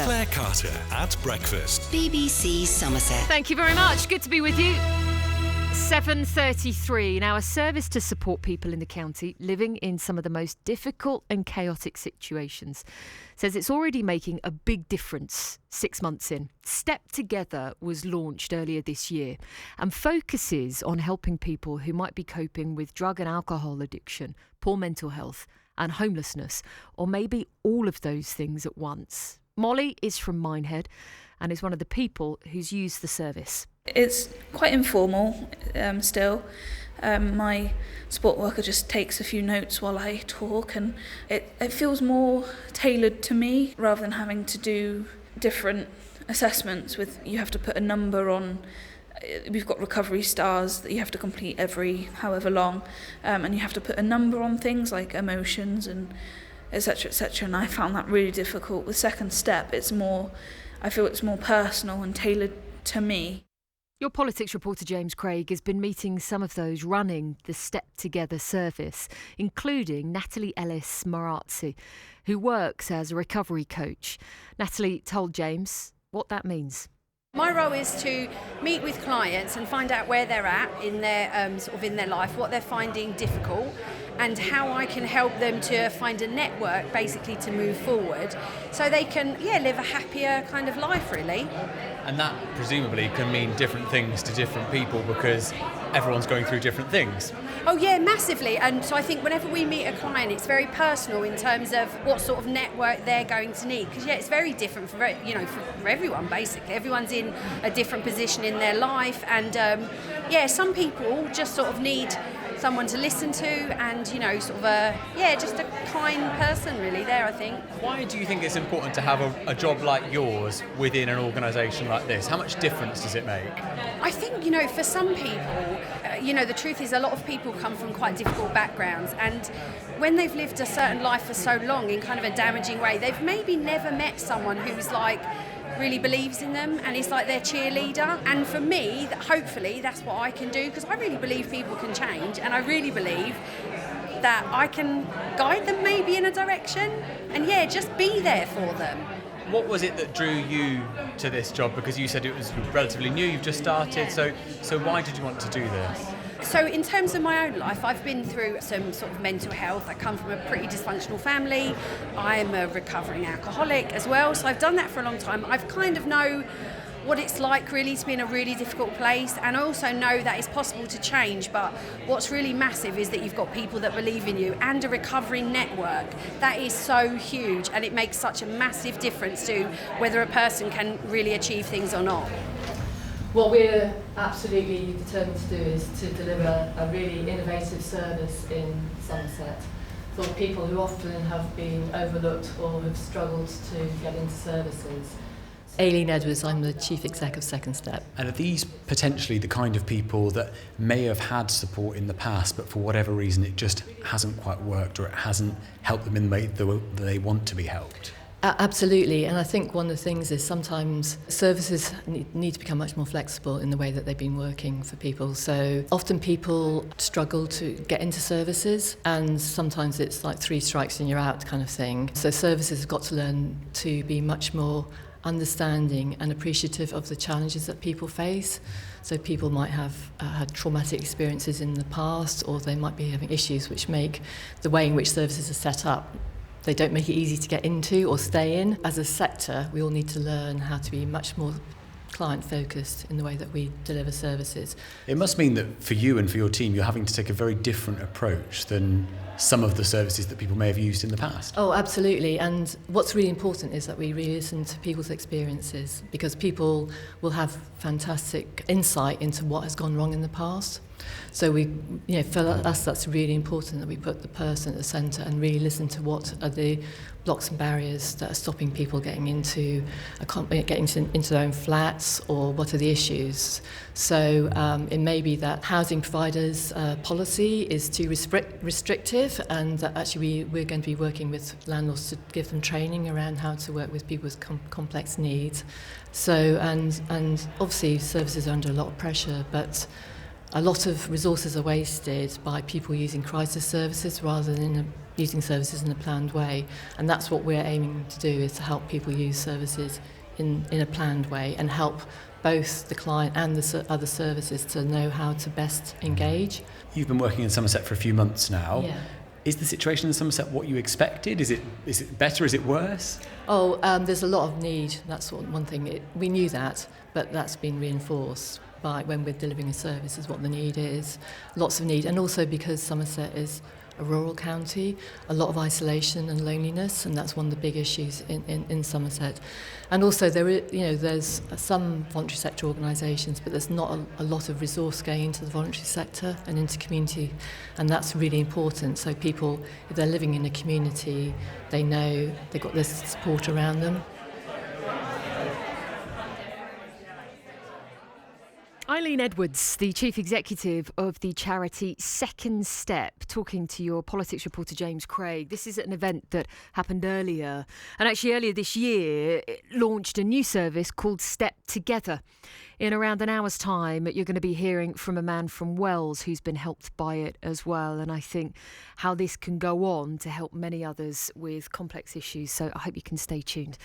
Claire Carter at breakfast. BBC Somerset. Thank you very much. Good to be with you. 7:33. Now, a service to support people in the county living in some of the most difficult and chaotic situations says it's already making a big difference 6 months in. Step Together was launched earlier this year and focuses on helping people who might be coping with drug and alcohol addiction, poor mental health and homelessness, or maybe all of those things at once. Molly is from Minehead and is one of the people who's used the service. It's quite informal still. My support worker just takes a few notes while I talk, and it feels more tailored to me rather than having to do different assessments with you have to put a number on. We've got recovery stars that you have to complete every however long, and you have to put a number on things like emotions and etc, etc, and I found that really difficult. With Second Step, I feel it's more personal and tailored to me. Your politics reporter James Craig has been meeting some of those running the Step Together service, including Natalie Ellis-Marazzi, who works as a recovery coach. Natalie told James what that means. My role is to meet with clients and find out where they're at in their in their life, what they're finding difficult, and how I can help them to find a network basically to move forward so they can live a happier kind of life, really. And that presumably can mean different things to different people because everyone's going through different things. Oh yeah, massively. And so I think whenever we meet a client, it's very personal in terms of what sort of network they're going to need. Because it's very different for everyone basically. Everyone's in a different position in their life, and some people just sort of need someone to listen to, and just a kind person really there, I think. Why do you think it's important to have a job like yours within an organisation like this? How much difference does it make? I think for some people, the truth is a lot of people come from quite difficult backgrounds, and when they've lived a certain life for so long in kind of a damaging way, they've maybe never met someone who's really believes in them and is like their cheerleader. And for me, hopefully that's what I can do, because I really believe people can change, and I really believe that I can guide them maybe in a direction and just be there for them. What was it that drew you to this job? Because you said it was relatively new, you've just started, so why did you want to do this? So in terms of my own life, I've been through some sort of mental health. I come from a pretty dysfunctional family. I am a recovering alcoholic as well, so I've done that for a long time. I've kind of know what it's like really to be in a really difficult place, and I also know that it's possible to change, but what's really massive is that you've got people that believe in you and a recovering network. That is so huge, and it makes such a massive difference to whether a person can really achieve things or not. What we're absolutely determined to do is to deliver a really innovative service in Somerset for people who often have been overlooked or have struggled to get into services. Aileen Edwards, I'm the Chief Exec of Second Step. And are these potentially the kind of people that may have had support in the past, but for whatever reason it just hasn't quite worked, or it hasn't helped them in the way that they want to be helped? Absolutely, and I think one of the things is sometimes services need to become much more flexible in the way that they've been working for people. So often people struggle to get into services, and sometimes it's like 3 strikes and you're out kind of thing. So services have got to learn to be much more understanding and appreciative of the challenges that people face. So people might have had traumatic experiences in the past, or they might be having issues which make the way in which services are set up, they don't make it easy to get into or stay in. As a sector, we all need to learn how to be much more client-focused in the way that we deliver services. It must mean that for you and for your team, you're having to take a very different approach than some of the services that people may have used in the past. Oh, absolutely. And what's really important is that we really listen to people's experiences, because people will have fantastic insight into what has gone wrong in the past. So for us, that's really important that we put the person at the centre and really listen to what are the blocks and barriers that are stopping people getting into their own flats, or what are the issues. So it may be that housing providers' policy is too restrictive, and that actually we're going to be working with landlords to give them training around how to work with people with complex needs. So and obviously services are under a lot of pressure, but a lot of resources are wasted by people using crisis services rather than using services in a planned way. And that's what we're aiming to do, is to help people use services in a planned way and help both the client and the other services to know how to best engage. You've been working in Somerset for a few months now. Yeah. Is the situation in Somerset what you expected? Is it better? Is it worse? There's a lot of need. That's one thing. We knew that, but that's been reinforced by when we're delivering a service is what the need is. Lots of need, and also because Somerset is a rural county, a lot of isolation and loneliness, and that's one of the big issues in Somerset. And also there's some voluntary sector organisations, but there's not a lot of resource going into the voluntary sector and into community, and that's really important. So people, if they're living in a community, they know they've got this support around them. Aileen Edwards, the Chief Executive of the charity Second Step, talking to your politics reporter James Craig. This is an event that happened earlier, and actually earlier this year it launched a new service called Step Together. In around an hour's time, you're going to be hearing from a man from Wells who's been helped by it as well, and I think how this can go on to help many others with complex issues, so I hope you can stay tuned.